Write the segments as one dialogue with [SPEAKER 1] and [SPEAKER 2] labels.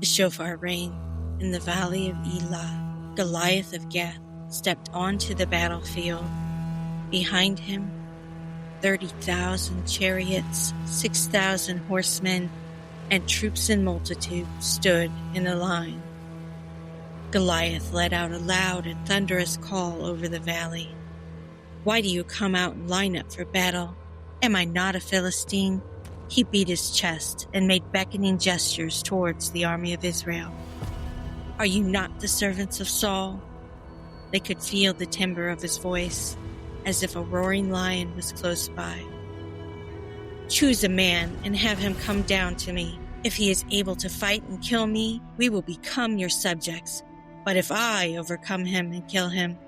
[SPEAKER 1] The shofar rang in the valley of Elah. Goliath of Gath stepped onto the battlefield. Behind him, 30,000 chariots, 6,000 horsemen, and troops in multitude stood in a line. Goliath let out a loud and thunderous call over the valley. "Why do you come out and line up for battle? Am I not a Philistine?" He beat his chest and made beckoning gestures towards the army of Israel. "Are you not the servants of Saul?" They could feel the timbre of his voice, as if a roaring lion was close by. "Choose a man and have him come down to me. If he is able to fight and kill me, we will become your subjects. But if I overcome him and kill him,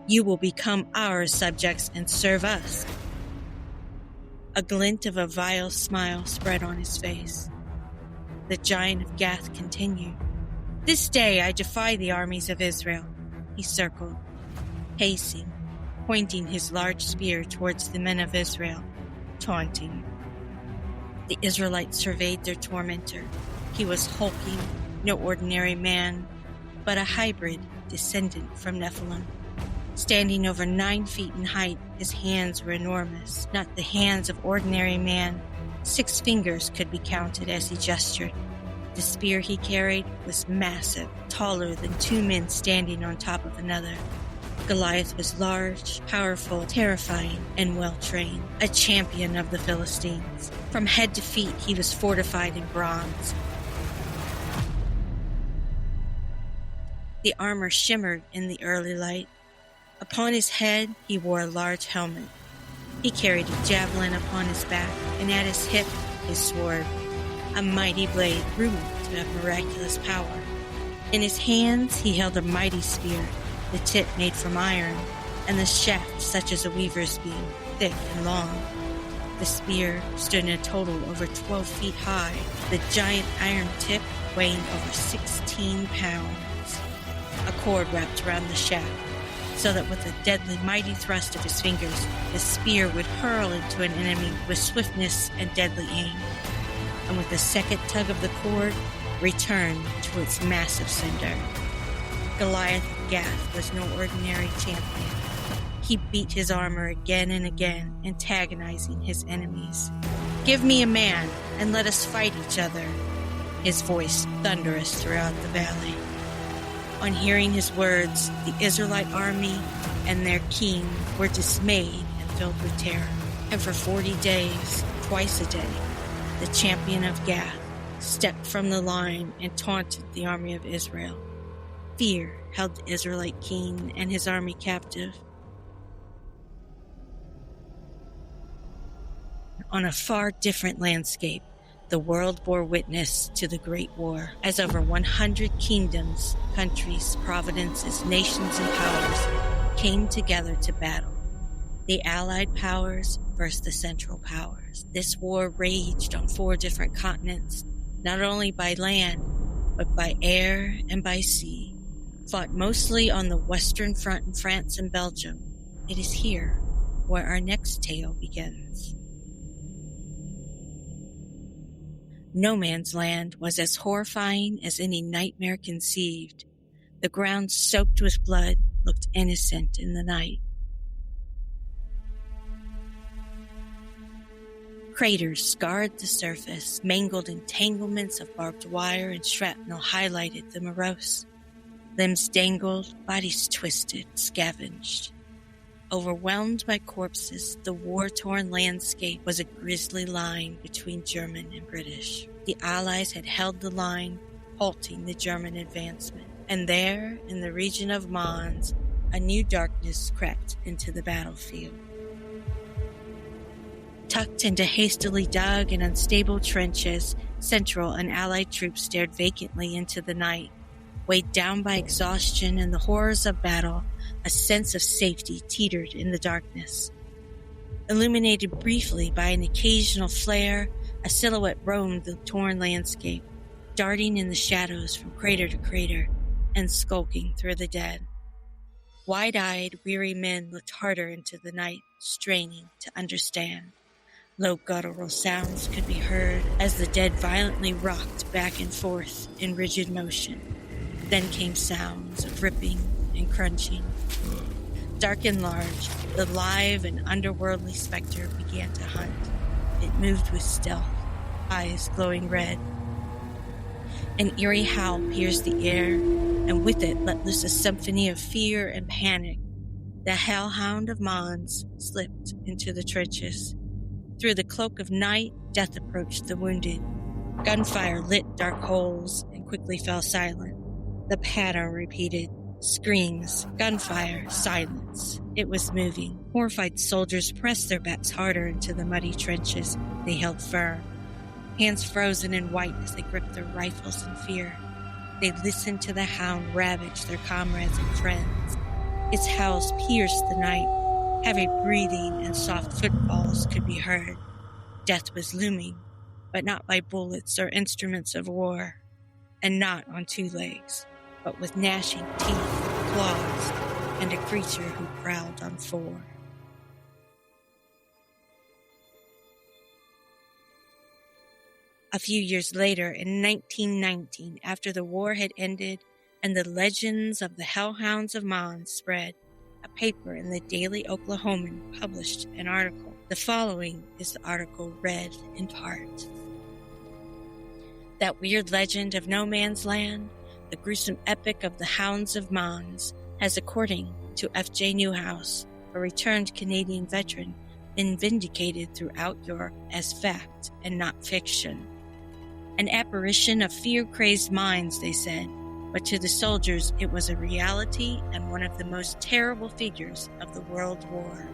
[SPEAKER 1] you will become our subjects and serve us." A glint of a vile smile spread on his face. The giant of Gath continued. "This day I defy the armies of Israel." He circled, pacing, pointing his large spear towards the men of Israel, taunting. The Israelites surveyed their tormentor. He was hulking, no ordinary man, but a hybrid descendant from Nephilim. Standing over 9 feet in height, his hands were enormous, not the hands of ordinary man. 6 fingers could be counted as he gestured. The spear he carried was massive, taller than 2 men standing on top of another. Goliath was large, powerful, terrifying, and well-trained, a champion of the Philistines. From head to feet, he was fortified in bronze. The armor shimmered in the early light. Upon his head, he wore a large helmet. He carried a javelin upon his back, and at his hip, his sword, a mighty blade rumored to have miraculous power. In his hands, he held a mighty spear, the tip made from iron, and the shaft such as a weaver's beam, thick and long. The spear stood in a total over 12 feet high, the giant iron tip weighing over 16 pounds. A cord wrapped around the shaft, so that with a deadly mighty thrust of his fingers, the spear would hurl into an enemy with swiftness and deadly aim, and with a second tug of the cord, return to its massive sender. Goliath of Gath was no ordinary champion. He beat his armor again and again, antagonizing his enemies. "Give me a man, and let us fight each other," his voice thunderous throughout the valley. On hearing his words, the Israelite army and their king were dismayed and filled with terror. And for 40 days, twice a day, the champion of Gath stepped from the line and taunted the army of Israel. Fear held the Israelite king and his army captive. On a far different landscape, the world bore witness to the Great War, as over 100 kingdoms, countries, providences, nations, and powers came together to battle. The Allied powers versus the Central Powers. This war raged on 4 different continents, not only by land, but by air and by sea. Fought mostly on the Western Front in France and Belgium. It is here where our next tale begins. No Man's Land was as horrifying as any nightmare conceived. The ground soaked with blood looked innocent in the night. Craters scarred the surface, mangled entanglements of barbed wire and shrapnel highlighted the morose. Limbs dangled, bodies twisted, scavenged. Overwhelmed by corpses, the war-torn landscape was a grisly line between German and British. The Allies had held the line, halting the German advancement. And there, in the region of Mons, a new darkness crept into the battlefield. Tucked into hastily dug and unstable trenches, Central and Allied troops stared vacantly into the night. Weighed down by exhaustion and the horrors of battle, a sense of safety teetered in the darkness. Illuminated briefly by an occasional flare, a silhouette roamed the torn landscape, darting in the shadows from crater to crater and skulking through the dead. Wide-eyed, weary men looked harder into the night, straining to understand. Low guttural sounds could be heard as the dead violently rocked moved back and forth in rigid motion. Then came sounds of ripping and crunching. Dark and large, the live and underworldly specter began to hunt. It moved with stealth, eyes glowing red. An eerie howl pierced the air, and with it let loose a symphony of fear and panic. The hellhound of Mons slipped into the trenches. Through the cloak of night, death approached the wounded. Gunfire lit dark holes and quickly fell silent. The pattern repeated. Screams, gunfire, silence. It was moving. Horrified soldiers pressed their backs harder into the muddy trenches. They held firm, hands frozen in white as they gripped their rifles in fear. They listened to the hound ravage their comrades and friends. Its howls pierced the night. Heavy breathing and soft footfalls could be heard. Death was looming, but not by bullets or instruments of war, and not on two legs, but with gnashing teeth, claws, and a creature who prowled on four. A few years later, in 1919, after the war had ended and the legends of the Hellhounds of Mons spread, a paper in the Daily Oklahoman published an article. The following is the article read in part. That weird legend of no man's land, the gruesome epic of the Hounds of Mons, has, according to F.J. Newhouse, a returned Canadian veteran, been vindicated throughout Europe as fact and not fiction. An apparition of fear-crazed minds, they said, but to the soldiers it was a reality and one of the most terrible figures of the World War.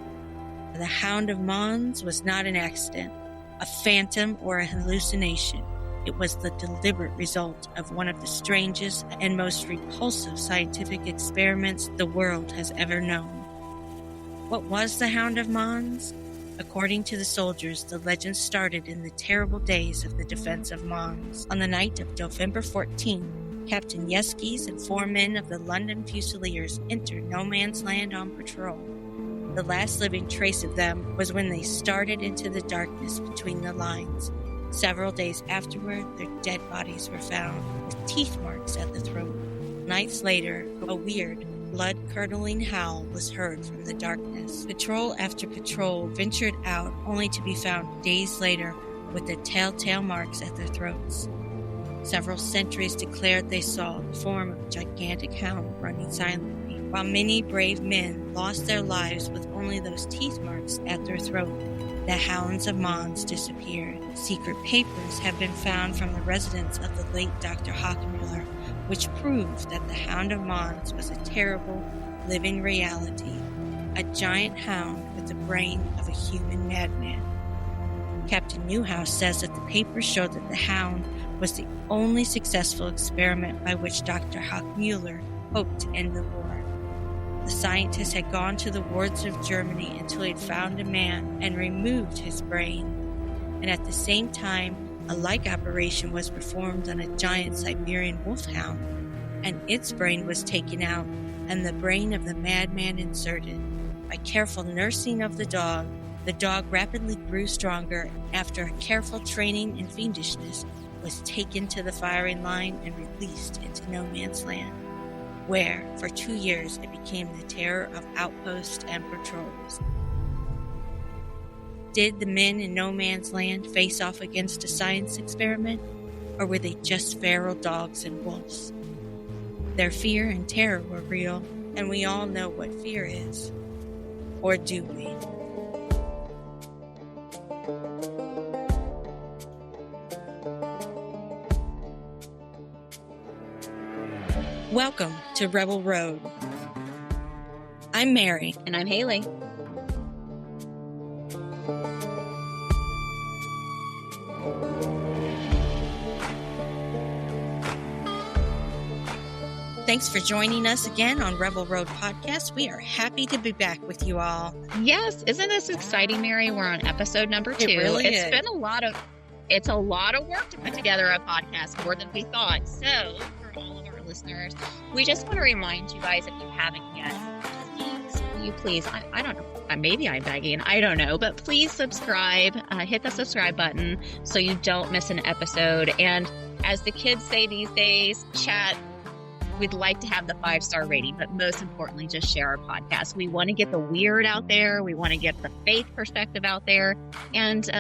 [SPEAKER 1] The Hound of Mons was not an accident, a phantom, or a hallucination. It was the deliberate result of one of the strangest and most repulsive scientific experiments the world has ever known. What was the Hound of Mons? According to the soldiers, the legend started in the terrible days of the defense of Mons. On the night of November 14, Captain Yeskis and 4 men of the London Fusiliers entered no man's land on patrol. The last living trace of them was when they started into the darkness between the lines. Several days afterward, their dead bodies were found with teeth marks at the throat. Nights later, a weird, blood-curdling howl was heard from the darkness. Patrol after patrol ventured out only to be found days later with the telltale marks at their throats. Several sentries declared they saw the form of a gigantic hound running silently, while many brave men lost their lives with only those teeth marks at their throat. The Hounds of Mons disappeared. Secret papers have been found from the residence of the late Dr. Hockmuller, which proved that the Hound of Mons was a terrible, living reality, a giant hound with the brain of a human madman. Captain Newhouse says that the papers showed that the hound was the only successful experiment by which Dr. Hockmuller hoped to end the war. The scientist had gone to the wards of Germany until he had found a man and removed his brain. And at the same time, a like operation was performed on a giant Siberian wolfhound, and its brain was taken out and the brain of the madman inserted. By careful nursing of the dog rapidly grew stronger. After a careful training in fiendishness, was taken to the firing line and released into no man's land, where, for 2 years, it became the terror of outposts and patrols. Did the men in no man's land face off against a science experiment, or were they just feral dogs and wolves? Their fear and terror were real, and we all know what fear is. Or do we? Welcome to Rebel Road. I'm Mary.
[SPEAKER 2] And I'm Haley.
[SPEAKER 1] Thanks for joining us again on Rebel Road Podcast. We are happy to be back with you all.
[SPEAKER 2] Yes, isn't this exciting, Mary? We're on episode number 2.
[SPEAKER 1] It really is.
[SPEAKER 2] It's a lot of work to put together a podcast, more than we thought. So, for all of our listeners, we just want to remind you guys, if you haven't yet, please, I don't know, maybe I'm begging, I don't know, but please subscribe, hit the subscribe button so you don't miss an episode. And as the kids say these days, chat, we'd like to have the 5-star rating, but most importantly, just share our podcast. We want to get the weird out there. We want to get the faith perspective out there. And,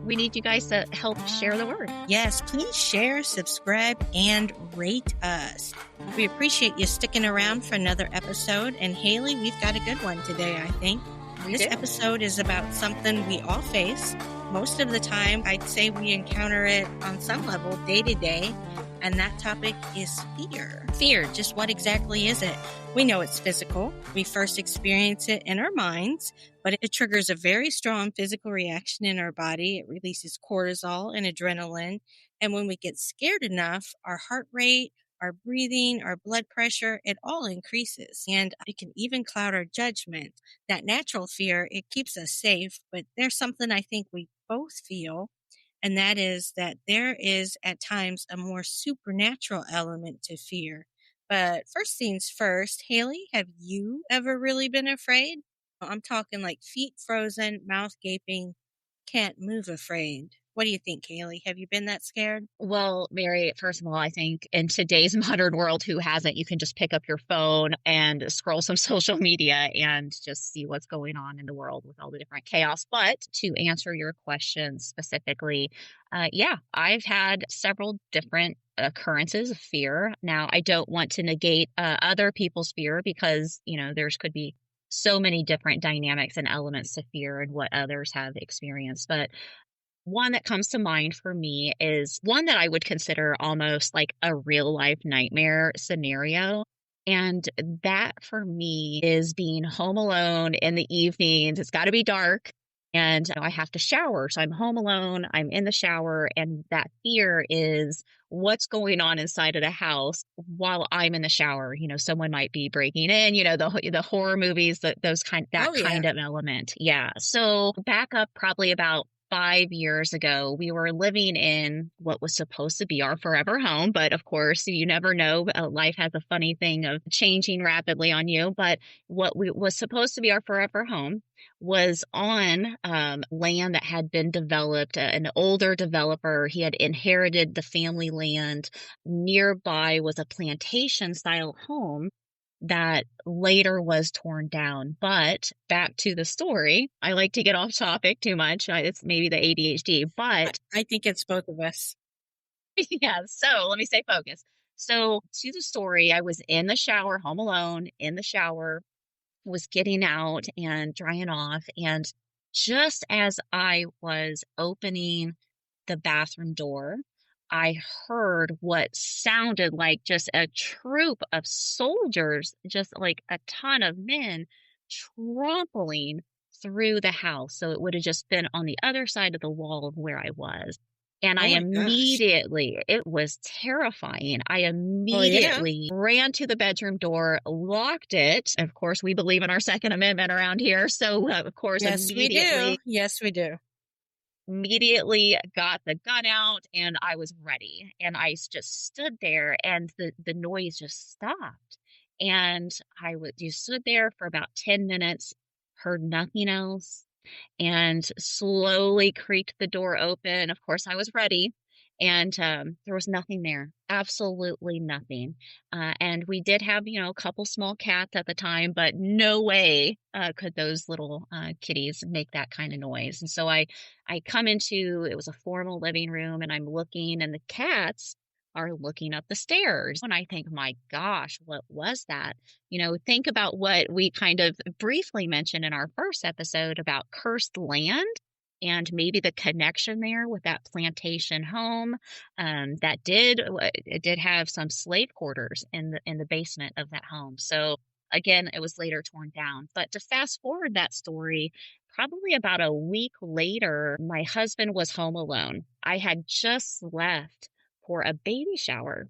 [SPEAKER 2] we need you guys to help share the word.
[SPEAKER 1] Yes, please share, subscribe, and rate us. We appreciate you sticking around for another episode. And Haley, we've got a good one today, I think. This episode is about something we all face. Most of the time, I'd say we encounter it on some level day to day. And that topic is fear. Fear, just what exactly is it? We know it's physical. We first experience it in our minds, but it triggers a very strong physical reaction in our body. It releases cortisol and adrenaline. And when we get scared enough, our heart rate, our breathing, our blood pressure, it all increases. And it can even cloud our judgment. That natural fear, it keeps us safe, but there's something I think we both feel. And that is that there is at times a more supernatural element to fear. But first things first, Haley, have you ever really been afraid? I'm talking like feet frozen, mouth gaping, can't move afraid. What do you think, Haley? Have you been that scared?
[SPEAKER 2] Well, Mary, first of all, I think in today's modern world, who hasn't? You can just pick up your phone and scroll some social media and just see what's going on in the world with all the different chaos. But to answer your question specifically, yeah, I've had several different occurrences of fear. Now, I don't want to negate other people's fear because, there's could be so many different dynamics and elements to fear and what others have experienced. But one that comes to mind for me is one that I would consider almost like a real life nightmare scenario. And that for me is being home alone in the evenings. It's got to be dark and I have to shower. So I'm home alone. I'm in the shower. And that fear is what's going on inside of the house while I'm in the shower. Someone might be breaking in, the horror movies, kind of element. Yeah. So back up probably about 5 years ago, we were living in what was supposed to be our forever home. But of course, you never know. Life has a funny thing of changing rapidly on you. But what was supposed to be our forever home was on land that had been developed. An older developer, he had inherited the family land. Nearby was a plantation style home that later was torn down. But back to the story, I like to get off topic too much. It's maybe the ADHD, but
[SPEAKER 1] I think it's both of us.
[SPEAKER 2] yeah. So let me stay focused. So to the story, I was in the shower, home alone, in the shower, was getting out and drying off. And just as I was opening the bathroom door, I heard what sounded like just a troop of soldiers, just like a ton of men trampling through the house. So it would have just been on the other side of the wall of where I was. And
[SPEAKER 1] Oh
[SPEAKER 2] I
[SPEAKER 1] my gosh.
[SPEAKER 2] immediately, it was terrifying. I immediately ran to the bedroom door, locked it. Of course, we believe in our Second Amendment around here. So, of course,
[SPEAKER 1] Yes, we do. Yes, we do.
[SPEAKER 2] Immediately got the gun out and I was ready. And I just stood there and the noise just stopped. And just stood there for about 10 minutes, heard nothing else, and slowly creaked the door open. Of course, I was ready. And there was nothing there, absolutely nothing. And we did have, a couple small cats at the time, but no way could those little kitties make that kind of noise. And so I come into, it was a formal living room, and I'm looking, and the cats are looking up the stairs. And I think, my gosh, what was that? Think about what we kind of briefly mentioned in our first episode about cursed land and maybe the connection there with that plantation home. It did have some slave quarters in the basement of that home. So again, it was later torn down. But to fast forward that story, probably about a week later, my husband was home alone. I had just left for a baby shower,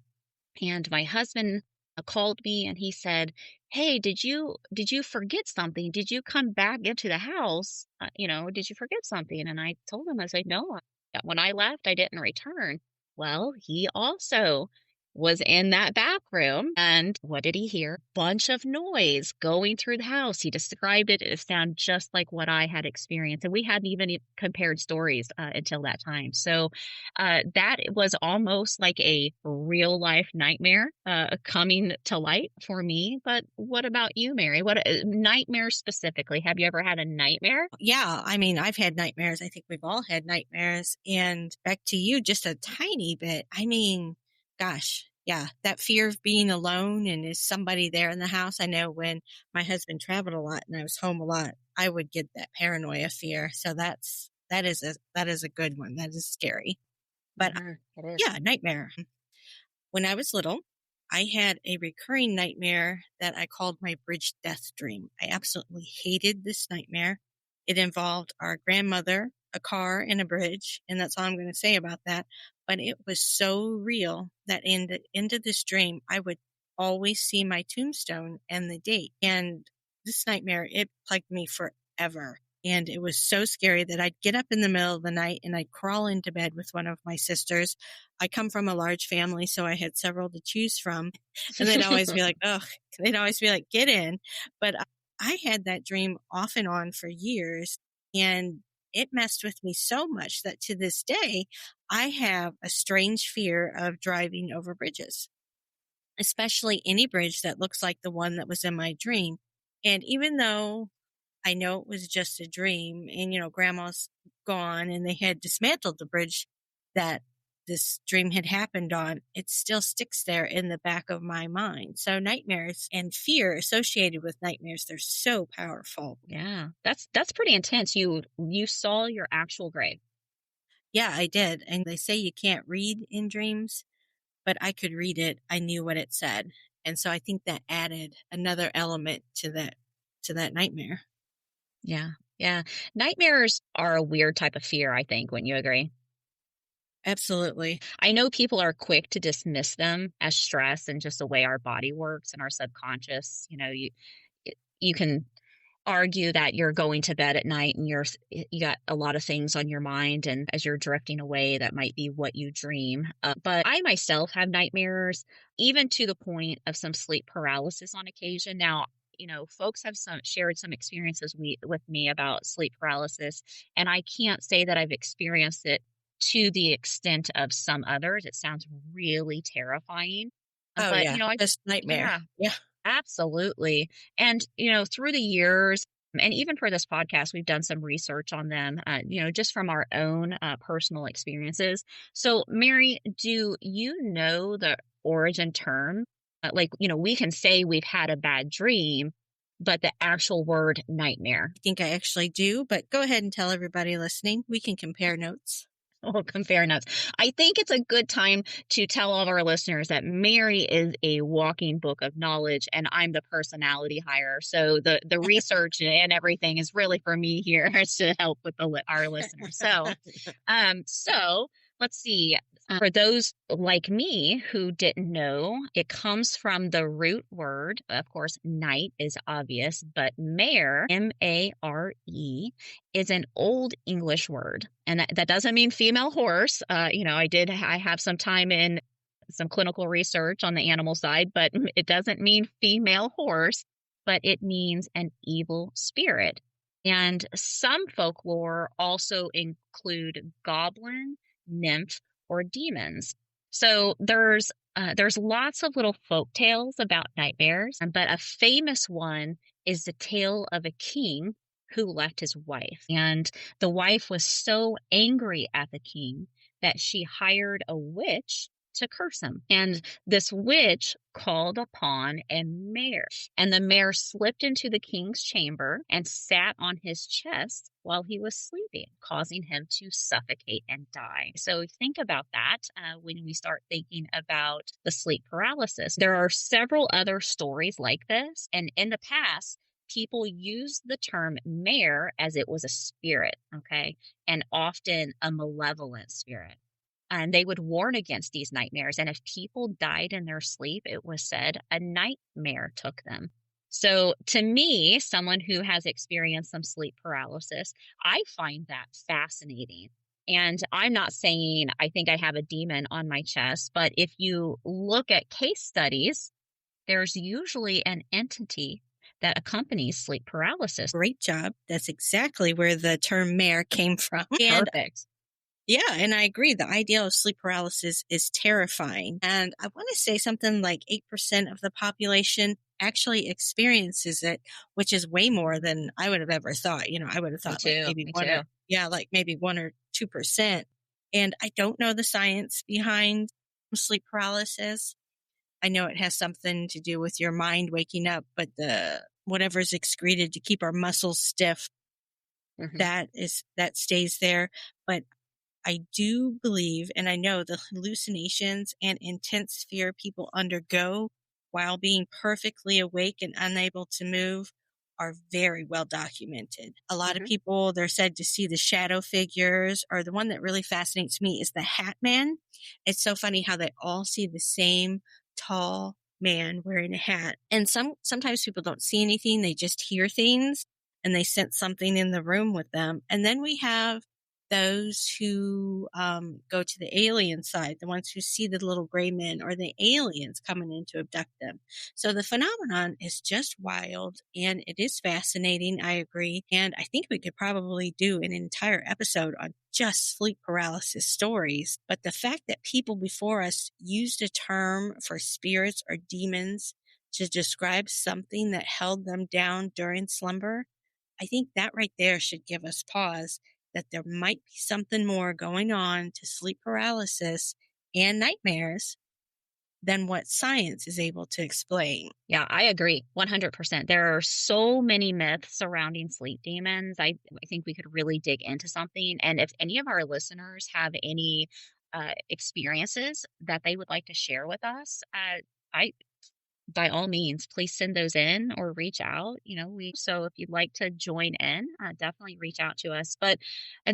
[SPEAKER 2] and my husband called me and he said, "Hey, did you forget something? Did you come back into the house? Did you forget something?" And I told him, I said, "No, when I left, I didn't return." Well, he also was in that bathroom. And what did he hear? Bunch of noise going through the house. He described it. It sounded just like what I had experienced. And we hadn't even compared stories until that time. So that was almost like a real life nightmare coming to light for me. But what about you, Mary? What nightmare specifically? Have you ever had a nightmare?
[SPEAKER 1] Yeah, I mean, I've had nightmares. I think we've all had nightmares. And back to you, just a tiny bit. I mean, gosh, yeah, that fear of being alone and is somebody there in the house. I know when my husband traveled a lot and I was home a lot, I would get that paranoia fear. So that is a good one. That is scary. But
[SPEAKER 2] It is.
[SPEAKER 1] yeah, nightmare. When I was little, I had a recurring nightmare that I called my bridge death dream. I absolutely hated this nightmare. It involved our grandmother, a car, and a bridge, and that's all I'm going to say about that. But it was so real that in the end of this dream, I would always see my tombstone and the date. And this nightmare, it plagued me forever. And it was so scary that I'd get up in the middle of the night and I'd crawl into bed with one of my sisters. I come from a large family, so I had several to choose from. And they'd always be like, ugh, they'd always be like, get in. But I had that dream off and on for years, and it messed with me so much that to this day, I have a strange fear of driving over bridges, especially any bridge that looks like the one that was in my dream. And even though I know it was just a dream and, grandma's gone and they had dismantled the bridge that this dream had happened on, it still sticks there in the back of my mind. So nightmares and fear associated with nightmares, they're so powerful.
[SPEAKER 2] Yeah, that's pretty intense. You saw your actual grave.
[SPEAKER 1] Yeah, I did. And they say you can't read in dreams, but I could read it. I knew what it said. And so I think that added another element to that nightmare.
[SPEAKER 2] Yeah. Yeah. Nightmares are a weird type of fear, I think. Wouldn't you agree?
[SPEAKER 1] Absolutely.
[SPEAKER 2] I know people are quick to dismiss them as stress and just the way our body works and our subconscious. You can argue that you're going to bed at night and you got a lot of things on your mind, and as you're drifting away, that might be what you dream. But I myself have nightmares, even to the point of some sleep paralysis on occasion. Now, folks have shared some experiences with me about sleep paralysis, and I can't say that I've experienced it to the extent of some others. It sounds really terrifying.
[SPEAKER 1] Oh,
[SPEAKER 2] But,
[SPEAKER 1] yeah. Just nightmare.
[SPEAKER 2] yeah,
[SPEAKER 1] Yeah.
[SPEAKER 2] absolutely. And, through the years, and even for this podcast, we've done some research on them, just from our own personal experiences. So, Mary, do you know the origin term? We can say we've had a bad dream, but the actual word nightmare.
[SPEAKER 1] I think I actually do, but go ahead and tell everybody listening. We can compare notes.
[SPEAKER 2] Oh, compare notes. I think it's a good time to tell all of our listeners that Mary is a walking book of knowledge and I'm the personality hire. So the research and everything is really for me here to help with our listeners. So let's see. For those like me who didn't know, it comes from the root word. Of course, night is obvious, but mare, M-A-R-E, is an old English word. And that doesn't mean female horse. I have some time in some clinical research on the animal side, but it doesn't mean female horse, but it means an evil spirit. And some folklore also include goblin, nymph, or demons. So there's lots of little folk tales about nightmares, but a famous one is the tale of a king who left his wife. And the wife was so angry at the king that she hired a witch to curse him. And this witch called upon a mare, and the mare slipped into the king's chamber and sat on his chest while he was sleeping, causing him to suffocate and die. So think about that when we start thinking about the sleep paralysis. There are several other stories like this, and in the past, people used the term mare as it was a spirit, okay, and often a malevolent spirit. And they would warn against these nightmares. And if people died in their sleep, it was said a nightmare took them. So to me, someone who has experienced some sleep paralysis, I find that fascinating. And I'm not saying I think I have a demon on my chest, but if you look at case studies, there's usually an entity that accompanies sleep paralysis.
[SPEAKER 1] Great job. That's exactly where the term mare came from. And
[SPEAKER 2] Perfect.
[SPEAKER 1] yeah, and I agree. The idea of sleep paralysis is terrifying. And I want to say something like 8% of the population actually experiences it, which is way more than I would have ever thought. I would have
[SPEAKER 2] Me
[SPEAKER 1] thought like
[SPEAKER 2] too.
[SPEAKER 1] maybe
[SPEAKER 2] Me
[SPEAKER 1] one
[SPEAKER 2] too.
[SPEAKER 1] or, yeah, like maybe 1 or 2%. And I don't know the science behind sleep paralysis. I know it has something to do with your mind waking up, but the whatever's excreted to keep our muscles stiff,
[SPEAKER 2] Hmm.
[SPEAKER 1] that stays there. But I do believe, and I know the hallucinations and intense fear people undergo while being perfectly awake and unable to move are very well documented. A lot of
[SPEAKER 2] Hmm.
[SPEAKER 1] people, they're said to see the shadow figures, or the one that really fascinates me is the Hat Man. It's so funny how they all see the same tall man wearing a hat. And sometimes people don't see anything, they just hear things and they sense something in the room with them. And then we have those who go to the alien side, the ones who see the little gray men or the aliens coming in to abduct them. So the phenomenon is just wild and it is fascinating. I agree. And I think we could probably do an entire episode on just sleep paralysis stories. But the fact that people before us used a term for spirits or demons to describe something that held them down during slumber, I think that right there should give us pause that there might be something more going on to sleep paralysis and nightmares than what science is able to explain.
[SPEAKER 2] Yeah, I agree 100%. There are so many myths surrounding sleep demons. I think we could really dig into something. And if any of our listeners have any experiences that they would like to share with us, I by all means, please send those in or reach out. So if you'd like to join in, definitely reach out to us. But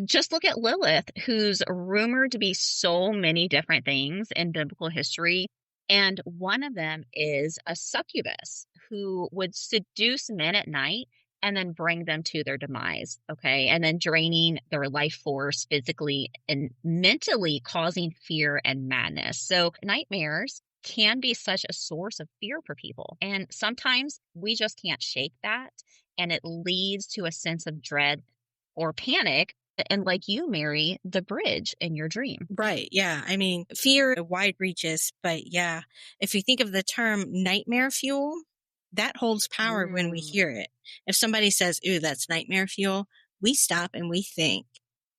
[SPEAKER 2] just look at Lilith, who's rumored to be so many different things in biblical history. And one of them is a succubus who would seduce men at night and then bring them to their demise. Okay. And then draining their life force physically and mentally, causing fear and madness. So nightmares can be such a source of fear for people. And sometimes we just can't shake that. And it leads to a sense of dread or panic. And like you, Mary, the bridge in your dream.
[SPEAKER 1] Right. Yeah. I mean, fear wide reaches, but yeah, if you think of the term nightmare fuel, that holds power when we
[SPEAKER 2] Mm,
[SPEAKER 1] hear it. If somebody says, ooh, that's nightmare fuel, we stop and we think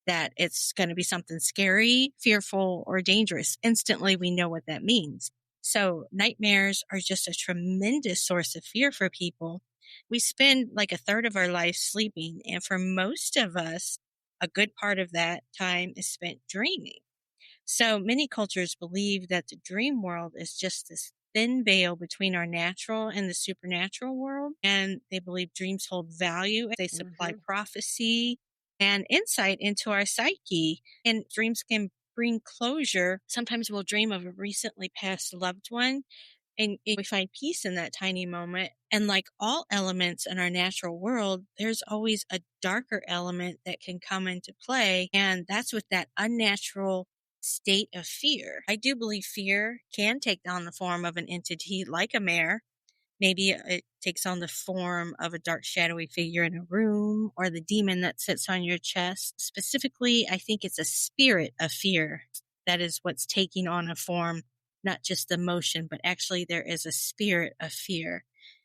[SPEAKER 1] that it's going to be something scary, fearful, or dangerous. Instantly, we know what that means. So nightmares are just a tremendous source of fear for people. We spend like a third of our life sleeping, and for most of us, a good part of that time is spent dreaming. So many cultures believe that the dream world is just this thin veil between our natural and the supernatural world. And they believe dreams hold value. They supply
[SPEAKER 2] hmm
[SPEAKER 1] prophecy and insight into our psyche. And dreams can bring closure. Sometimes we'll dream of a recently passed loved one and we find peace in that tiny moment. And like all elements in our natural world, there's always a darker element that can come into play. And that's with that unnatural state of fear. I do believe fear can take on the form of an entity like a mare. Maybe it takes on the form of a dark, shadowy figure in a room or the demon that sits on your chest. Specifically, I think it's a spirit of fear that is what's taking on a form, not just emotion, but actually there is a spirit of fear.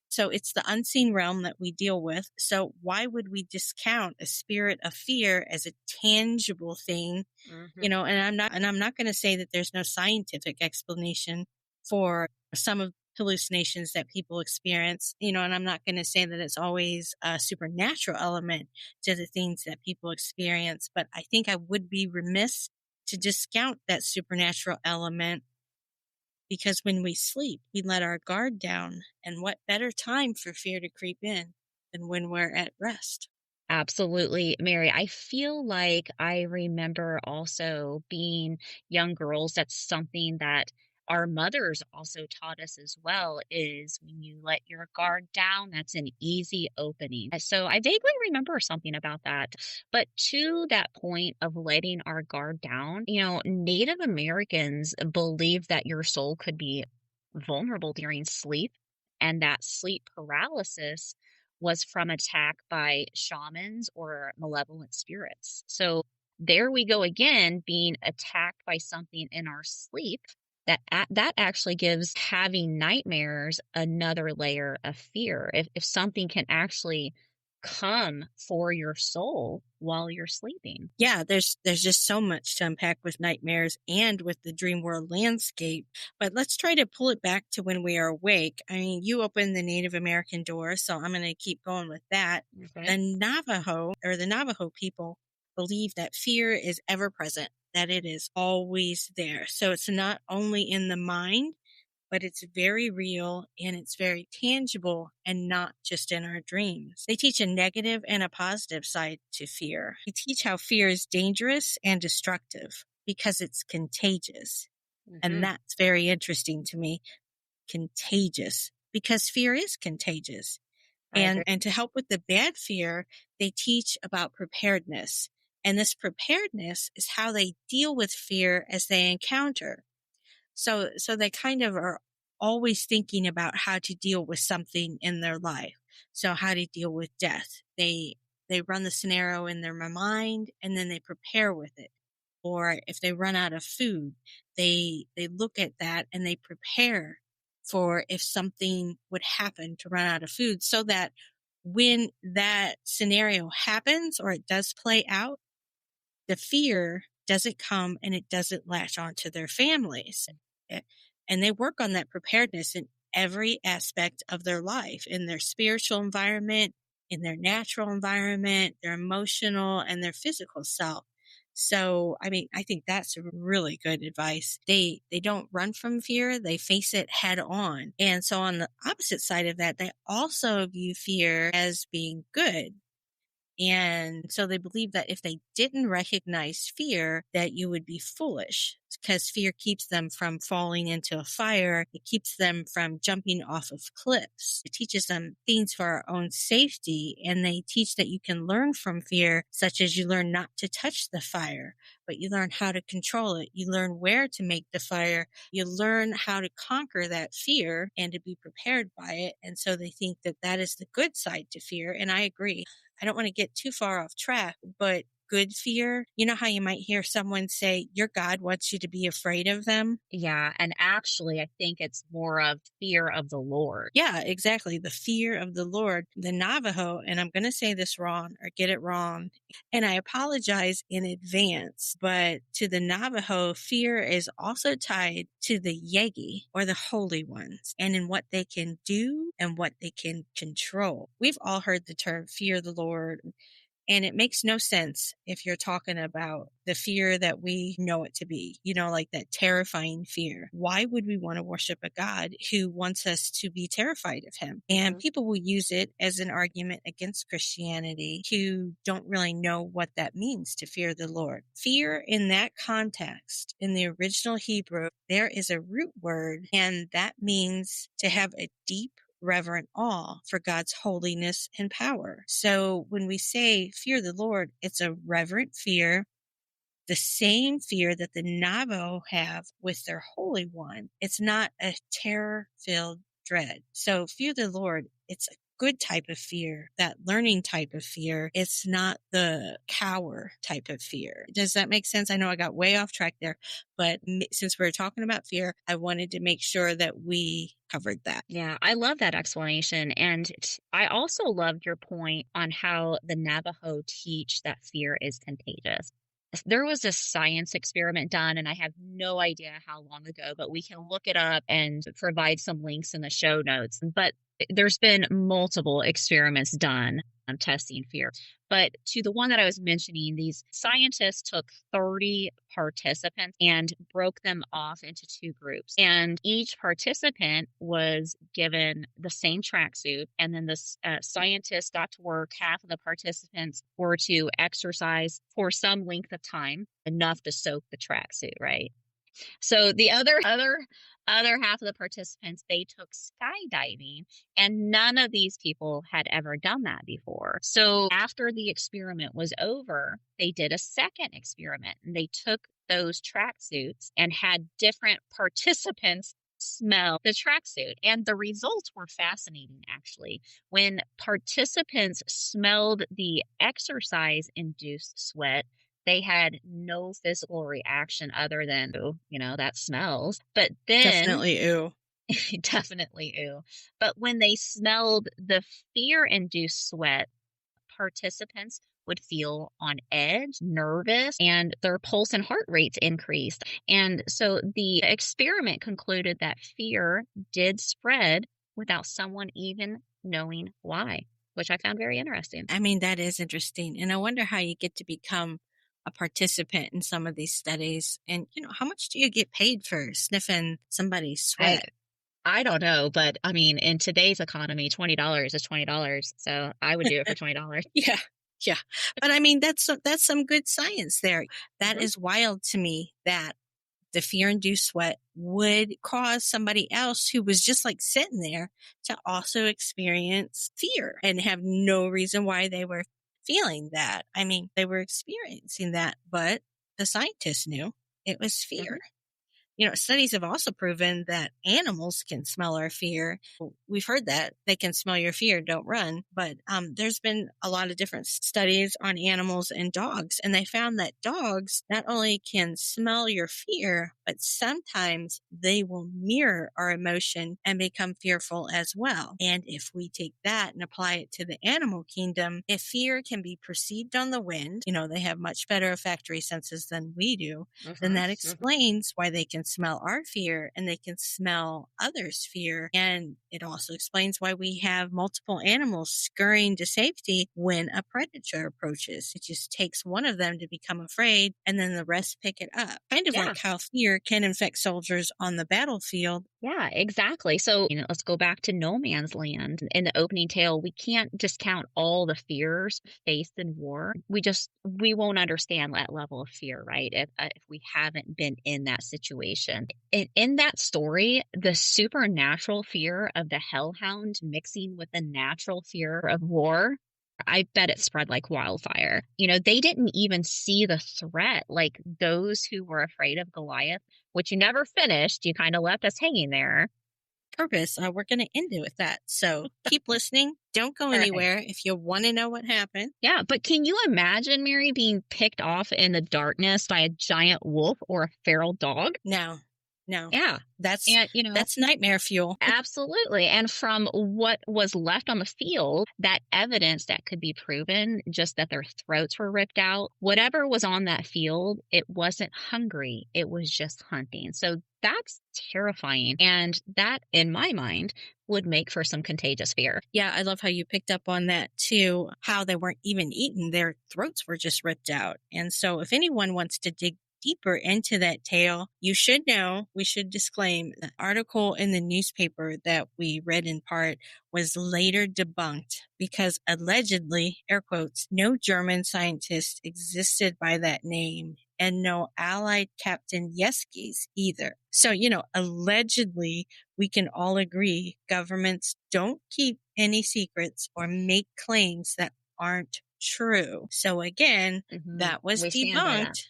[SPEAKER 1] So it's the unseen realm that we deal with. So why would we discount a spirit of fear as a tangible thing?
[SPEAKER 2] hmm
[SPEAKER 1] And I'm not going to say that there's no scientific explanation for some of hallucinations that people experience, and I'm not going to say that it's always a supernatural element to the things that people experience, but I think I would be remiss to discount that supernatural element because when we sleep, we let our guard down. And what better time for fear to creep in than when we're at rest?
[SPEAKER 2] Absolutely, Mary. I feel like I remember also being young girls. That's something that our mothers also taught us as well is when you let your guard down, that's an easy opening. So I vaguely remember something about that. But to that point of letting our guard down, Native Americans believed that your soul could be vulnerable during sleep, and that sleep paralysis was from attack by shamans or malevolent spirits. So there we go again, being attacked by something in our sleep. That actually gives having nightmares another layer of fear. If something can actually come for your soul while you're sleeping.
[SPEAKER 1] Yeah, there's just so much to unpack with nightmares and with the dream world landscape. But let's try to pull it back to when we are awake. I mean, you opened the Native American door, so I'm going to keep going with that.
[SPEAKER 2] Okay.
[SPEAKER 1] The Navajo people believe that fear is ever present, that it is always there. So it's not only in the mind, but it's very real and it's very tangible and not just in our dreams. They teach a negative and a positive side to fear. They teach how fear is dangerous and destructive because it's contagious. And that's very interesting to me. Contagious, because fear is contagious. And to help with the bad fear, they teach about preparedness. And this preparedness is how they deal with fear as they encounter. So they kind of are always thinking about how to deal with something in their life. So how to deal with death. They run the scenario in their mind and then they prepare with it. Or if they run out of food, they look at that and they prepare for if something would happen to run out of food, so that when that scenario happens or it does play out, the fear doesn't come and it doesn't latch onto their families. And they work on that preparedness in every aspect of their life, in their spiritual environment, in their natural environment, their emotional and their physical self. So, I mean, I think that's really good advice. They don't run from fear. They face it head on. And so on the opposite side of that, they also view fear as being good. And so they believe that if they didn't recognize fear, that you would be foolish, because fear keeps them from falling into a fire. It keeps them from jumping off of cliffs. It teaches them things for our own safety. And they teach that you can learn from fear, such as you learn not to touch the fire, but you learn how to control it. You learn where to make the fire. You learn how to conquer that fear and to be prepared by it. And so they think that that is the good side to fear. And I agree. I don't want to get too far off track, but good fear, you know how you might hear someone say, your God wants you to be afraid of them?
[SPEAKER 2] Yeah. And actually, I think it's more of fear of the Lord.
[SPEAKER 1] Yeah, exactly. The fear of the Lord. The Navajo, and I'm going to say this wrong or get it wrong, and I apologize in advance, but to the Navajo, fear is also tied to the Yegi, or the holy ones, and in what they can do and what they can control. We've all heard the term fear the Lord. And it makes no sense if you're talking about the fear that we know it to be, like that terrifying fear. Why would we want to worship a God who wants us to be terrified of him? And people will use it as an argument against Christianity who don't really know what that means to fear the Lord. Fear in that context, in the original Hebrew, there is a root word, and that means to have a deep reverent awe for God's holiness and power. So when we say fear the Lord, it's a reverent fear, the same fear that the Navajo have with their Holy One. It's not a terror-filled dread. So fear the Lord, it's a good type of fear, that learning type of fear. It's not the cower type of fear. Does that make sense? I know I got way off track there, but since we're talking about fear, I wanted to make sure that we covered that.
[SPEAKER 2] Yeah, I love that explanation. And I also loved your point on how the Navajo teach that fear is contagious. There was a science experiment done, and I have no idea how long ago, but we can look it up and provide some links in the show notes. But there's been multiple experiments done on testing fear. But to the one that I was mentioning, these scientists took 30 participants and broke them off into two groups. And each participant was given the same tracksuit. And then the scientists got to work. Half of the participants were to exercise for some length of time, enough to soak the tracksuit, right? So the other half of the participants, they took skydiving, and none of these people had ever done that before. So after the experiment was over, they did a second experiment, and they took those tracksuits and had different participants smell the tracksuit. And the results were fascinating, actually. When participants smelled the exercise induced sweat, they had no physical reaction other than, "Ooh, that smells." But then,
[SPEAKER 1] Definitely ew.
[SPEAKER 2] definitely, ew. But when they smelled the fear induced sweat, participants would feel on edge, nervous, and their pulse and heart rates increased. And so the experiment concluded that fear did spread without someone even knowing why, which I found very interesting.
[SPEAKER 1] I mean, that is interesting. And I wonder how you get to become a participant in some of these studies. And, how much do you get paid for sniffing somebody's
[SPEAKER 2] I
[SPEAKER 1] sweat?
[SPEAKER 2] I don't know, but I mean, in today's economy, $20 is $20. So I would do it for $20.
[SPEAKER 1] Yeah. Yeah. But I mean, that's some good science there. That
[SPEAKER 2] Mhm.
[SPEAKER 1] is wild to me that the fear-induced sweat would cause somebody else who was just like sitting there to also experience fear and have no reason why they were feeling that. I mean, they were experiencing that, but the scientists knew it was fear.
[SPEAKER 2] Mhm.
[SPEAKER 1] Studies have also proven that animals can smell our fear. We've heard that they can smell your fear, don't run. But there's been a lot of different studies on animals and dogs, and they found that dogs not only can smell your fear, but sometimes they will mirror our emotion and become fearful as well. And if we take that and apply it to the animal kingdom, if fear can be perceived on the wind, they have much better olfactory senses than we do, then
[SPEAKER 2] Mhm.
[SPEAKER 1] that
[SPEAKER 2] Mhm.
[SPEAKER 1] explains why they can smell our fear and they can smell others' fear. And it also explains why we have multiple animals scurrying to safety when a predator approaches. It just takes one of them to become afraid and then the rest pick it up. Kind of
[SPEAKER 2] Yeah.
[SPEAKER 1] like how fear can infect soldiers on the battlefield.
[SPEAKER 2] Yeah, exactly. So, let's go back to No Man's Land. In the opening tale, we can't discount all the fears faced in war. We won't understand that level of fear, right? If we haven't been in that situation. In that story, the supernatural fear of the hellhound mixing with the natural fear of war, I bet it spread like wildfire. They didn't even see the threat like those who were afraid of Goliath, which you never finished. You kind of left us hanging there.
[SPEAKER 1] Purpose. We're going to end it with that. So keep listening. Don't go
[SPEAKER 2] All right.
[SPEAKER 1] anywhere if you want to know what happened.
[SPEAKER 2] Yeah, but can you imagine Mary being picked off in the darkness by a giant wolf or a feral dog?
[SPEAKER 1] No, no,
[SPEAKER 2] Yeah.
[SPEAKER 1] that's
[SPEAKER 2] And,
[SPEAKER 1] that's nightmare fuel.
[SPEAKER 2] absolutely. And from what was left on the field, that evidence that could be proven, just that their throats were ripped out, whatever was on that field, it wasn't hungry. It was just hunting. So that's terrifying. And that, in my mind, would make for some contagious fear.
[SPEAKER 1] Yeah, I love how you picked up on that too, how they weren't even eaten. Their throats were just ripped out. And so if anyone wants to dig deeper into that tale, you should know, we should disclaim, the article in the newspaper that we read in part was later debunked because allegedly, air quotes, no German scientist existed by that name and no Allied Captain Yeskis either. So, allegedly, we can all agree governments don't keep any secrets or make claims that aren't true. So again, that was
[SPEAKER 2] We stand by that.
[SPEAKER 1] debunked.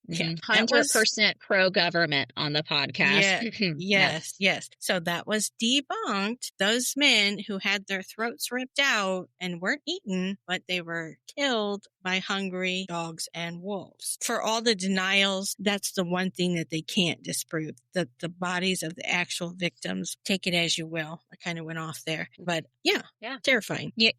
[SPEAKER 1] Yeah, that was
[SPEAKER 2] 100% pro government on the
[SPEAKER 1] yeah,
[SPEAKER 2] podcast.
[SPEAKER 1] yes,
[SPEAKER 2] Yes.
[SPEAKER 1] yes. So that was debunked. Those men who had their throats ripped out and weren't eaten, but they were killed by hungry dogs and wolves. For all the denials, that's the one thing that they can't disprove, that the bodies of the actual victims, take it as you will. I kind of went off there, but yeah,
[SPEAKER 2] Yeah.
[SPEAKER 1] terrifying.
[SPEAKER 2] Yeah,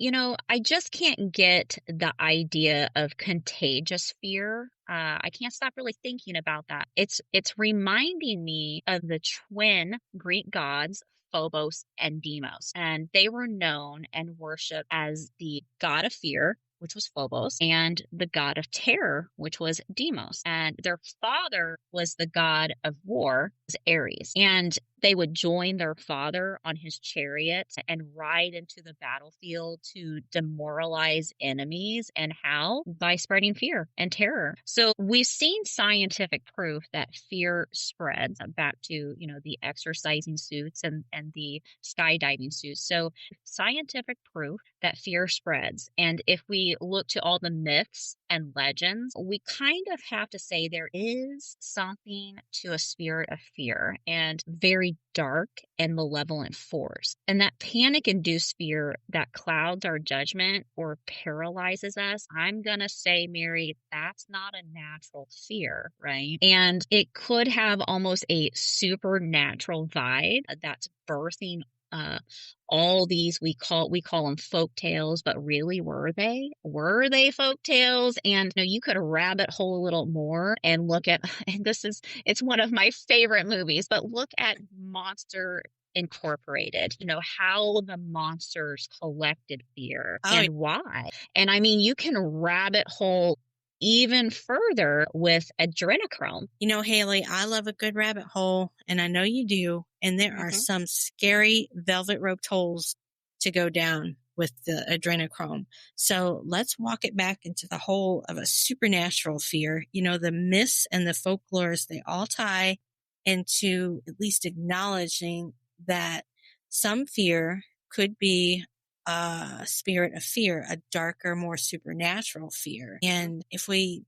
[SPEAKER 2] I just can't get the idea of contagious fear. I can't stop really thinking about that. It's reminding me of the twin Greek gods, Phobos and Deimos, and they were known and worshipped as the god of fear, which was Phobos, and the god of terror, which was Deimos. And their father was the god of war, was Ares. And they would join their father on his chariot and ride into the battlefield to demoralize enemies. And how? By spreading fear and terror. So we've seen scientific proof that fear spreads, back to, the exercising suits and the skydiving suits. So scientific proof that fear spreads. And if we look to all the myths and legends, we kind of have to say there is something to a spirit of fear and very dark and malevolent force. And that panic induced fear that clouds our judgment or paralyzes us, I'm going to say, Mary, that's not a natural fear, right? And it could have almost a supernatural vibe that's birthing all these, we call them folk tales, but really, were they folk tales? And you could rabbit hole a little more and look at, and it's one of my favorite movies, but look at Monster Incorporated, how the monsters collected fear and why. And I mean, you can rabbit hole even further with adrenochrome.
[SPEAKER 1] Haley, I love a good rabbit hole, and I know you do. And there are some scary velvet roped holes to go down with the adrenochrome. So let's walk it back into the hole of a supernatural fear. The myths and the folklores, they all tie into at least acknowledging that some fear could be a spirit of fear, a darker, more supernatural fear. And if we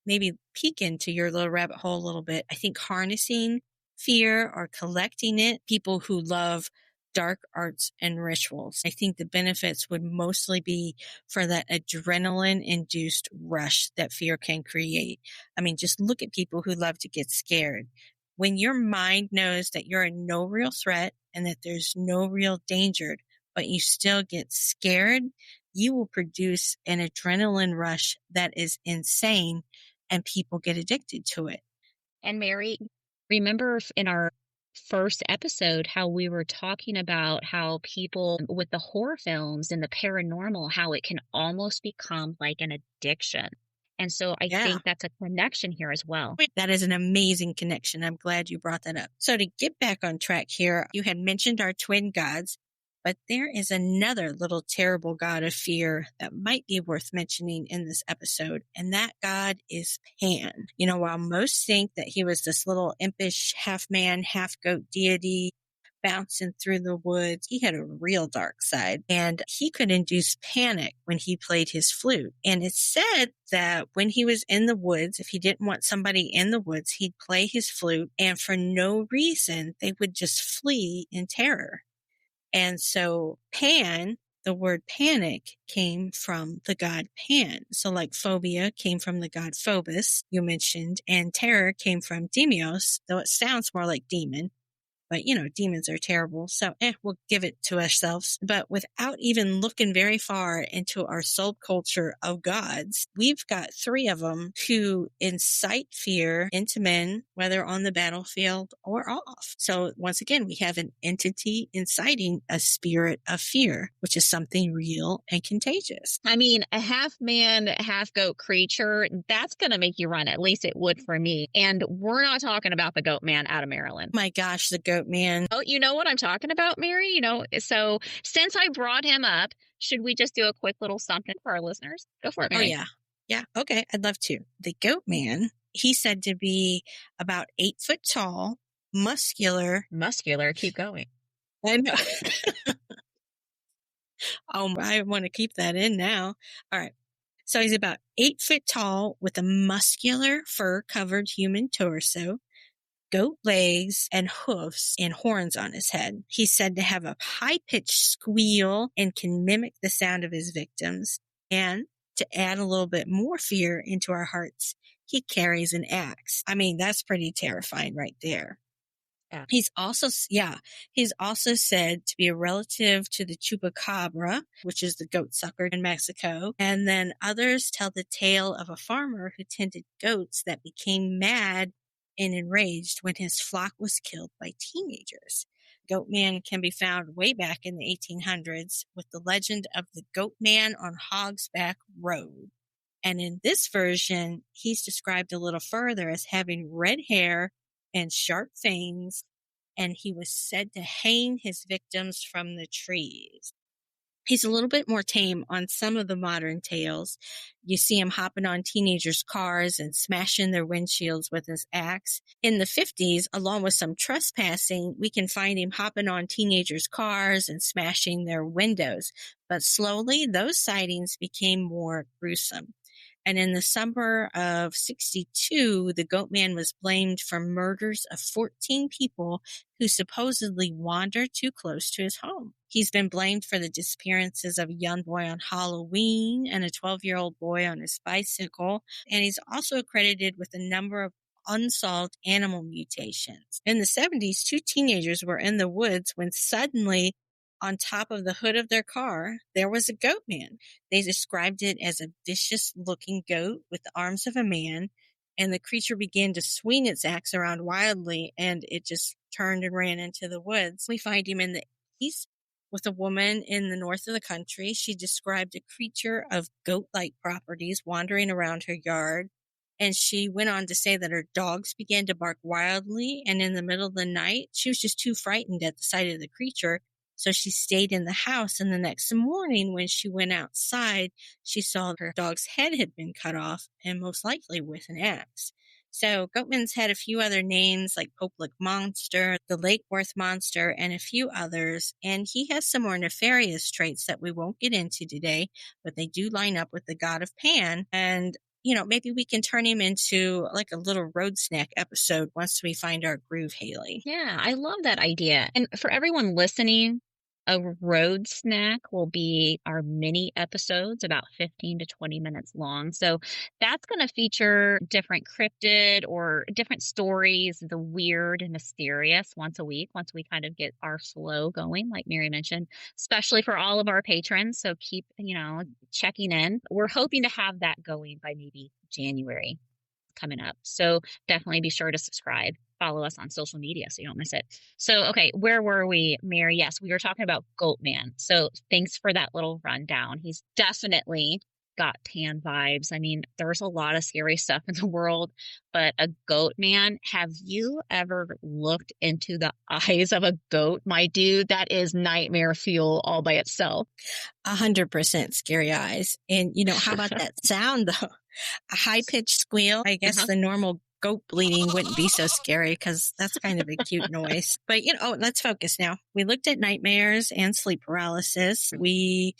[SPEAKER 1] maybe peek into your little rabbit hole a little bit, I think harnessing fear or collecting it, people who love dark arts and rituals, I think the benefits would mostly be for that adrenaline-induced rush that fear can create. I mean, just look at people who love to get scared. When your mind knows that you're in no real threat and that there's no real danger, but you still get scared, you will produce an adrenaline rush that is insane, and people get addicted to it.
[SPEAKER 2] And Mary, remember in our first episode how we were talking about how people with the horror films and the paranormal, how it can almost become like an addiction. And so I think that's a connection here as well.
[SPEAKER 1] That is an amazing connection. I'm glad you brought that up. So to get back on track here, you had mentioned our twin gods, but there is another little terrible god of fear that might be worth mentioning in this episode, and that god is Pan. While most think that he was this little impish half-man, half-goat deity bouncing through the woods, he had a real dark side, and he could induce panic when he played his flute. And it's said that when he was in the woods, if he didn't want somebody in the woods, he'd play his flute, and for no reason, they would just flee in terror. And so Pan, the word panic, came from the god Pan. So like phobia came from the god Phobos, you mentioned, and terror came from Demios, though it sounds more like demon. But, demons are terrible, so we'll give it to ourselves. But without even looking very far into our subculture of gods, we've got 3 of them who incite fear into men, whether on the battlefield or off. So once again, we have an entity inciting a spirit of fear, which is something real and contagious.
[SPEAKER 2] I mean, a half-man, half-goat creature, that's going to make you run. At least it would for me. And we're not talking about the goat man out of Maryland.
[SPEAKER 1] My gosh, the goat man.
[SPEAKER 2] Oh, you know what I'm talking about, Mary? So since I brought him up, should we just do a quick little something for our listeners? Go for it, Mary.
[SPEAKER 1] Oh, yeah. Yeah. Okay. I'd love to. The goat man, he's said to be about 8 foot tall, muscular.
[SPEAKER 2] Keep going.
[SPEAKER 1] I know. Oh, I want to keep that in now. All right. So he's about 8 foot tall with a muscular fur-covered human torso, goat legs and hoofs and horns on his head. He's said to have a high-pitched squeal and can mimic the sound of his victims. And to add a little bit more fear into our hearts, he carries an axe. I mean, that's pretty terrifying right there. Yeah. He's also said to be a relative to the chupacabra, which is the goat sucker in Mexico. And then others tell the tale of a farmer who tended goats that became mad and enraged when his flock was killed by teenagers. Goatman can be found way back in the 1800s with the legend of the Goatman on Hogsback Road. And in this version, he's described a little further as having red hair and sharp fangs and he was said to hang his victims from the trees. He's a little bit more tame on some of the modern tales. You see him hopping on teenagers' cars and smashing their windshields with his axe. In the 50s, along with some trespassing, we can find him hopping on teenagers' cars and smashing their windows. But slowly, those sightings became more gruesome. And in the summer of 62, the Goat Man was blamed for murders of 14 people who supposedly wandered too close to his home. He's been blamed for the disappearances of a young boy on Halloween and a 12-year-old boy on his bicycle. And he's also credited with a number of unsolved animal mutations. In the 70s, two teenagers were in the woods when suddenly, on top of the hood of their car, there was a goat man. They described it as a vicious-looking goat with the arms of a man, and the creature began to swing its axe around wildly, and it just turned and ran into the woods. We find him in the east with a woman in the north of the country. She described a creature of goat-like properties wandering around her yard, and she went on to say that her dogs began to bark wildly, and in the middle of the night, she was just too frightened at the sight of the creature. So she stayed in the house, and the next morning when she went outside, she saw her dog's head had been cut off, and most likely with an axe. So Goatman's had a few other names like Pope Lick Monster, the Lake Worth Monster, and a few others. And he has some more nefarious traits that we won't get into today, but they do line up with the god of Pan. And maybe we can turn him into like a little road snack episode once we find our groove, Haley.
[SPEAKER 2] Yeah, I love that idea. And for everyone listening, a road snack will be our mini episodes, about 15 to 20 minutes long. So that's going to feature different cryptid or different stories, the weird and mysterious once a week, once we kind of get our flow going, like Mary mentioned, especially for all of our patrons. So keep, checking in. We're hoping to have that going by maybe January coming up. So definitely be sure to subscribe. Follow us on social media so you don't miss it. So, okay, where were we, Mary? Yes, we were talking about Goat Man. So thanks for that little rundown. He's definitely got Pan vibes. I mean, there's a lot of scary stuff in the world, but a goat man, have you ever looked into the eyes of a goat? My dude, that is nightmare fuel all by itself.
[SPEAKER 1] 100% scary eyes. And, how about that sound, though? A high-pitched squeal. I guess the normal goat bleating wouldn't be so scary because that's kind of a cute noise. But, let's focus now. We looked at nightmares and sleep paralysis. We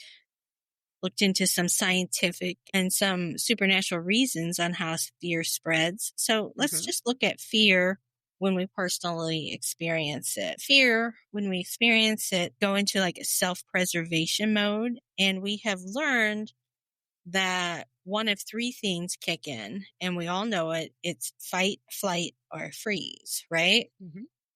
[SPEAKER 1] looked into some scientific and some supernatural reasons on how fear spreads. So let's just look at fear when we personally experience it. Fear, when we experience it, go into like a self-preservation mode. And we have learned that one of three things kick in, and we all know it. It's fight, flight, or freeze, right?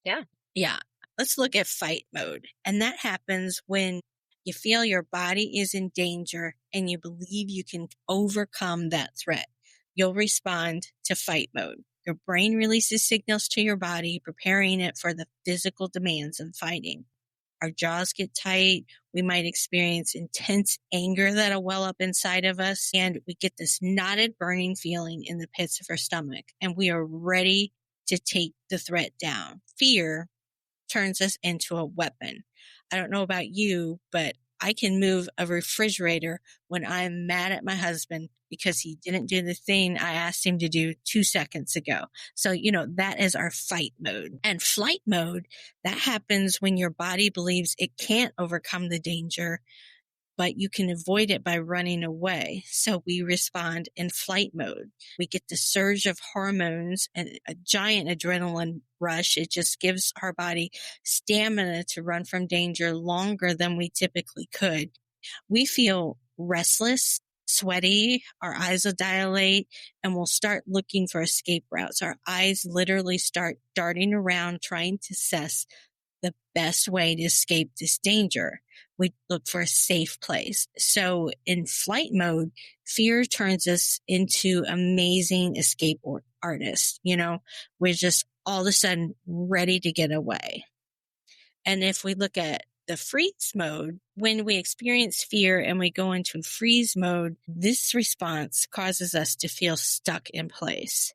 [SPEAKER 2] Yeah.
[SPEAKER 1] Yeah. Let's look at fight mode. And that happens when you feel your body is in danger and you believe you can overcome that threat. You'll respond to fight mode. Your brain releases signals to your body, preparing it for the physical demands of fighting. Our jaws get tight. We might experience intense anger that'll well up inside of us. And we get this knotted, burning feeling in the pits of our stomach. And we are ready to take the threat down. Fear turns us into a weapon. I don't know about you, but I can move a refrigerator when I'm mad at my husband because he didn't do the thing I asked him to do 2 seconds ago. So, that is our fight mode. And flight mode, that happens when your body believes it can't overcome the danger, but you can avoid it by running away. So we respond in flight mode. We get the surge of hormones and a giant adrenaline rush. It just gives our body stamina to run from danger longer than we typically could. We feel restless, sweaty, our eyes will dilate, and we'll start looking for escape routes. Our eyes literally start darting around trying to assess the best way to escape this danger. We look for a safe place. So in flight mode, fear turns us into amazing escape artists. We're just all of a sudden ready to get away. And if we look at the freeze mode, when we experience fear and we go into freeze mode, this response causes us to feel stuck in place.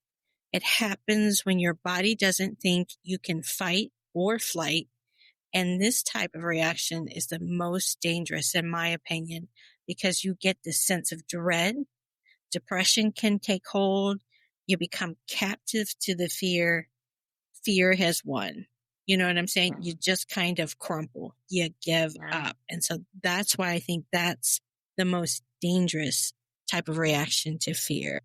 [SPEAKER 1] It happens when your body doesn't think you can fight or flight. And this type of reaction is the most dangerous, in my opinion, because you get this sense of dread. Depression can take hold. You become captive to the fear. Fear has won. You know what I'm saying? You just kind of crumple. You give up. And so that's why I think that's the most dangerous type of reaction to fear.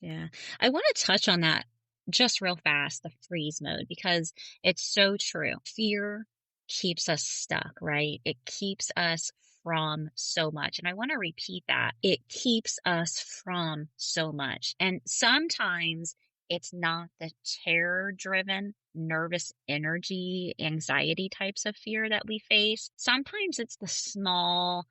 [SPEAKER 2] Yeah. I want to touch on that just real fast, the freeze mode, because it's so true. Fear keeps us stuck, right? It keeps us from so much. And I want to repeat that. It keeps us from so much. And sometimes it's not the terror-driven, nervous energy, anxiety types of fear that we face. Sometimes it's the small,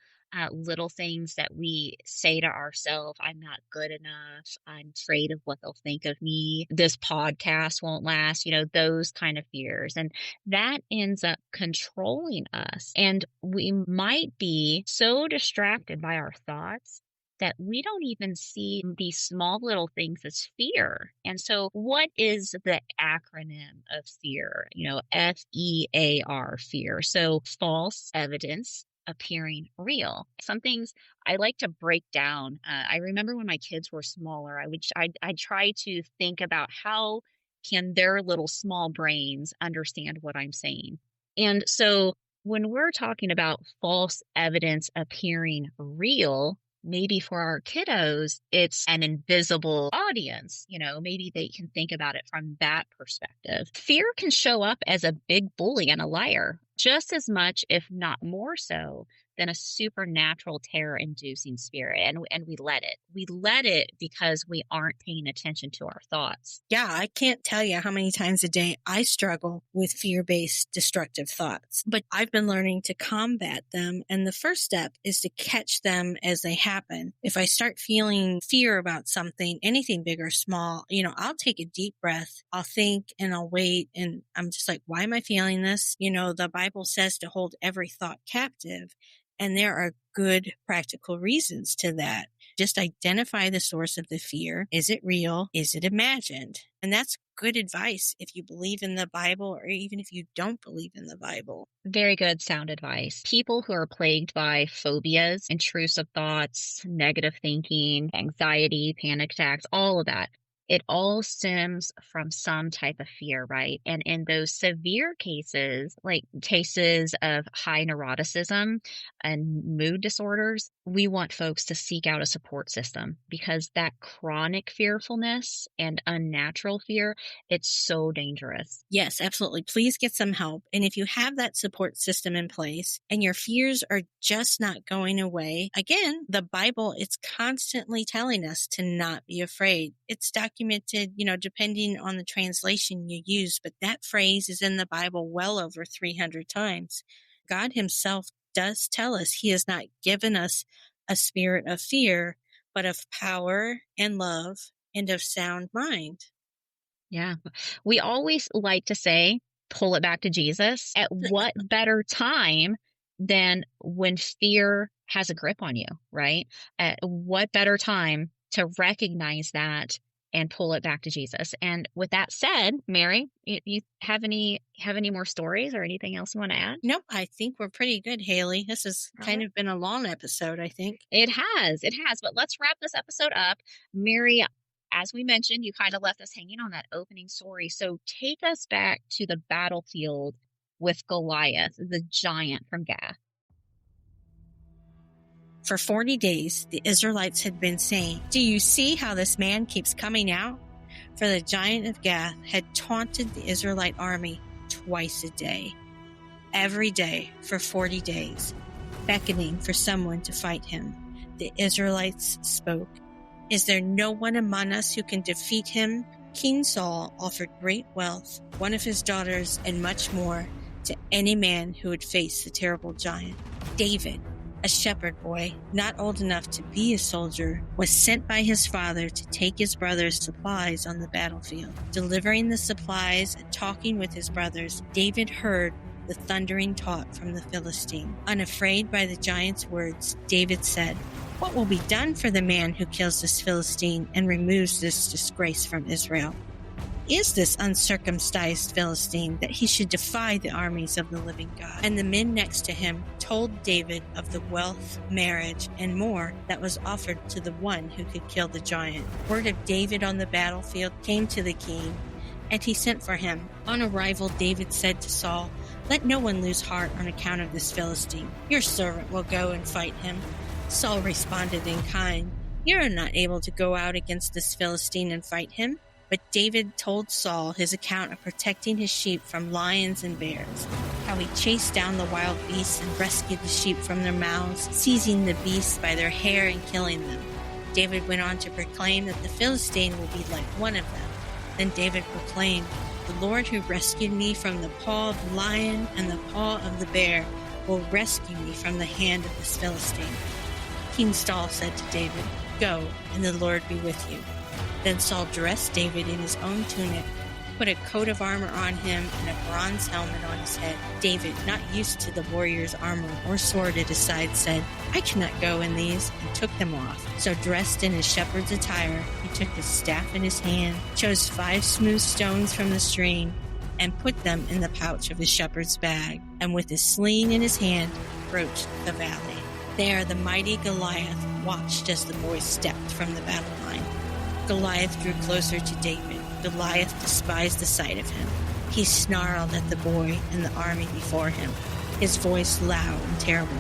[SPEAKER 2] little things that we say to ourselves. I'm not good enough. I'm afraid of what they'll think of me. This podcast won't last, those kind of fears. And that ends up controlling us. And we might be so distracted by our thoughts that we don't even see these small little things as fear. And so what is the acronym of fear? FEAR, fear. So false evidence appearing real. Some things I like to break down. I remember when my kids were smaller, I'd try to think about how can their little small brains understand what I'm saying. And so when we're talking about false evidence appearing real, maybe for our kiddos, it's an invisible audience. Maybe they can think about it from that perspective. Fear can show up as a big bully and a liar, just as much, if not more so, than a supernatural terror-inducing spirit. And we let it. We let it because we aren't paying attention to our thoughts.
[SPEAKER 1] Yeah, I can't tell you how many times a day I struggle with fear-based destructive thoughts. But I've been learning to combat them. And the first step is to catch them as they happen. If I start feeling fear about something, anything big or small, I'll take a deep breath. I'll think and I'll wait. And I'm just like, why am I feeling this? The Bible says to hold every thought captive. And there are good practical reasons to that. Just identify the source of the fear. Is it real? Is it imagined? And that's good advice if you believe in the Bible or even if you don't believe in the Bible.
[SPEAKER 2] Very good sound advice. People who are plagued by phobias, intrusive thoughts, negative thinking, anxiety, panic attacks, all of that, it all stems from some type of fear, right? And in those severe cases, like cases of high neuroticism and mood disorders, we want folks to seek out a support system because that chronic fearfulness and unnatural fear, it's so dangerous.
[SPEAKER 1] Yes, absolutely. Please get some help. And if you have that support system in place and your fears are just not going away, again, the Bible, it's constantly telling us to not be afraid. It's documented, depending on the translation you use, but that phrase is in the Bible well over 300 times. God himself does tell us he has not given us a spirit of fear, but of power and love and of sound mind.
[SPEAKER 2] Yeah. We always like to say, pull it back to Jesus. At what better time than when fear has a grip on you, right? At what better time to recognize that and pull it back to Jesus? And with that said, Mary, you have any more stories or anything else you want to add?
[SPEAKER 1] Nope, I think we're pretty good, Haley. This has kind of been a long episode, I think.
[SPEAKER 2] It has. But let's wrap this episode up. Mary, as we mentioned, you kind of left us hanging on that opening story. So take us back to the battlefield with Goliath, the giant from Gath.
[SPEAKER 1] For 40 days, the Israelites had been saying, "Do you see how this man keeps coming out?" For the giant of Gath had taunted the Israelite army twice a day, every day for 40 days, beckoning for someone to fight him. The Israelites spoke, "Is there no one among us who can defeat him?" King Saul offered great wealth, one of his daughters, and much more to any man who would face the terrible giant. David, a shepherd boy, not old enough to be a soldier, was sent by his father to take his brother's supplies on the battlefield. Delivering the supplies and talking with his brothers, David heard the thundering taunt from the Philistine. Unafraid by the giant's words, David said, "What will be done for the man who kills this Philistine and removes this disgrace from Israel?" is this uncircumcised Philistine that he should defy the armies of the living God? And the men next to him told David of the wealth, marriage, and more that was offered to the one who could kill the giant. Word of David on the battlefield came to the king, and he sent for him. On arrival, David said to Saul, "Let no one lose heart on account of this Philistine. Your servant will go and fight him." Saul responded in kind, "You are not able to go out against this Philistine and fight him." But David told Saul his account of protecting his sheep from lions and bears, how he chased down the wild beasts and rescued the sheep from their mouths, seizing the beasts by their hair and killing them. David went on to proclaim that the Philistine will be like one of them. Then David proclaimed, "The Lord who rescued me from the paw of the lion and the paw of the bear will rescue me from the hand of this Philistine." King Saul said to David, "Go, and the Lord be with you." Then Saul dressed David in his own tunic, put a coat of armor on him and a bronze helmet on his head. David, not used to the warrior's armor or sword at his side, said, "I cannot go in these," and took them off. So dressed in his shepherd's attire, he took his staff in his hand, chose 5 smooth stones from the stream, and put them in the pouch of his shepherd's bag, and with his sling in his hand, approached the valley. There the mighty Goliath watched as the boy stepped from the battle line. Goliath drew closer to David. Goliath despised the sight of him. He snarled at the boy and the army before him, his voice loud and terrible.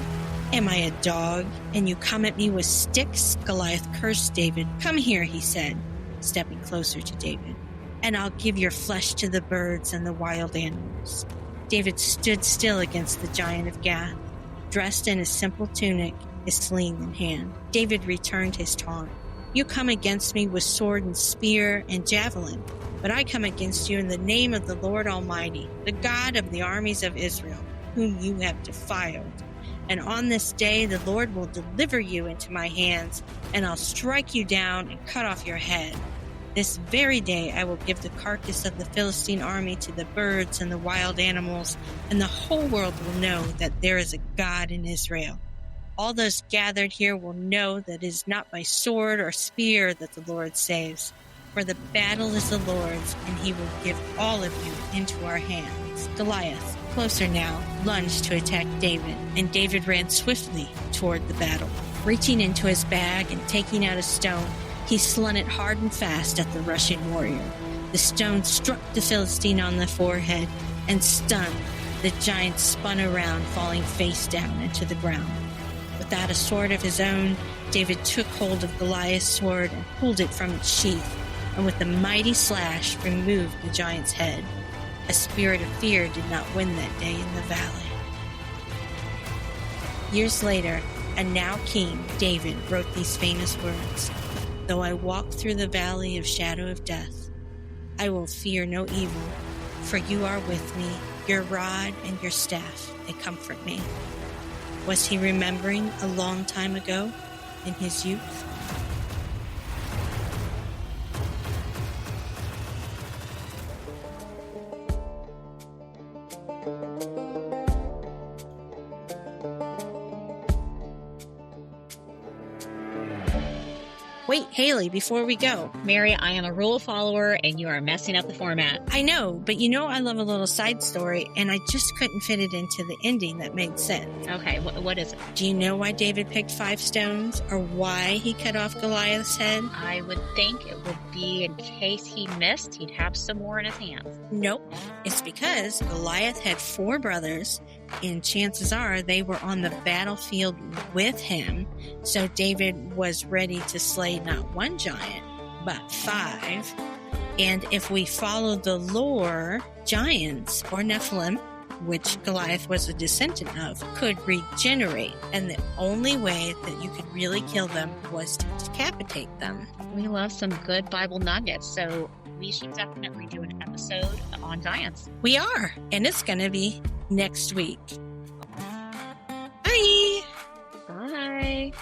[SPEAKER 1] "Am I a dog, and you come at me with sticks?" Goliath cursed David. "Come here," he said, stepping closer to David, "and I'll give your flesh to the birds and the wild animals." David stood still against the giant of Gath, dressed in a simple tunic, his sling in hand. David returned his taunt. "You come against me with sword and spear and javelin, but I come against you in the name of the Lord Almighty, the God of the armies of Israel, whom you have defiled. And on this day the Lord will deliver you into my hands, and I'll strike you down and cut off your head. This very day I will give the carcass of the Philistine army to the birds and the wild animals, and the whole world will know that there is a God in Israel. All those gathered here will know that it is not by sword or spear that the Lord saves, for the battle is the Lord's, and he will give all of you into our hands." Goliath, closer now, lunged to attack David, and David ran swiftly toward the battle. Reaching into his bag and taking out a stone, he slung it hard and fast at the rushing warrior. The stone struck the Philistine on the forehead, and stunned, the giant spun around, falling face down into the ground. Without a sword of his own, David took hold of Goliath's sword and pulled it from its sheath, and with a mighty slash removed the giant's head. A spirit of fear did not win that day in the valley. Years later, and now King David wrote these famous words, "Though I walk through the valley of shadow of death, I will fear no evil, for you are with me. Your rod and your staff, they comfort me." Was he remembering a long time ago in his youth? Wait, Haley, before we go.
[SPEAKER 2] Mary, I am a rule follower, and you are messing up the format.
[SPEAKER 1] I know, but you know I love a little side story, and I just couldn't fit it into the ending that made sense.
[SPEAKER 2] Okay, what is it?
[SPEAKER 1] Do you know why David picked 5 stones, or why he cut off Goliath's head?
[SPEAKER 2] I would think it would be in case he missed, he'd have some more in his hands.
[SPEAKER 1] Nope. It's because Goliath had 4 brothers, and chances are they were on the battlefield with him, so David was ready to slay not 1 giant, but 5. And if we follow the lore, giants, or Nephilim, which Goliath was a descendant of, could regenerate, and the only way that you could really kill them was to decapitate them.
[SPEAKER 2] We love some good Bible nuggets, so we should definitely do an episode on giants.
[SPEAKER 1] We are, and it's going to be next week. Bye!
[SPEAKER 2] Bye!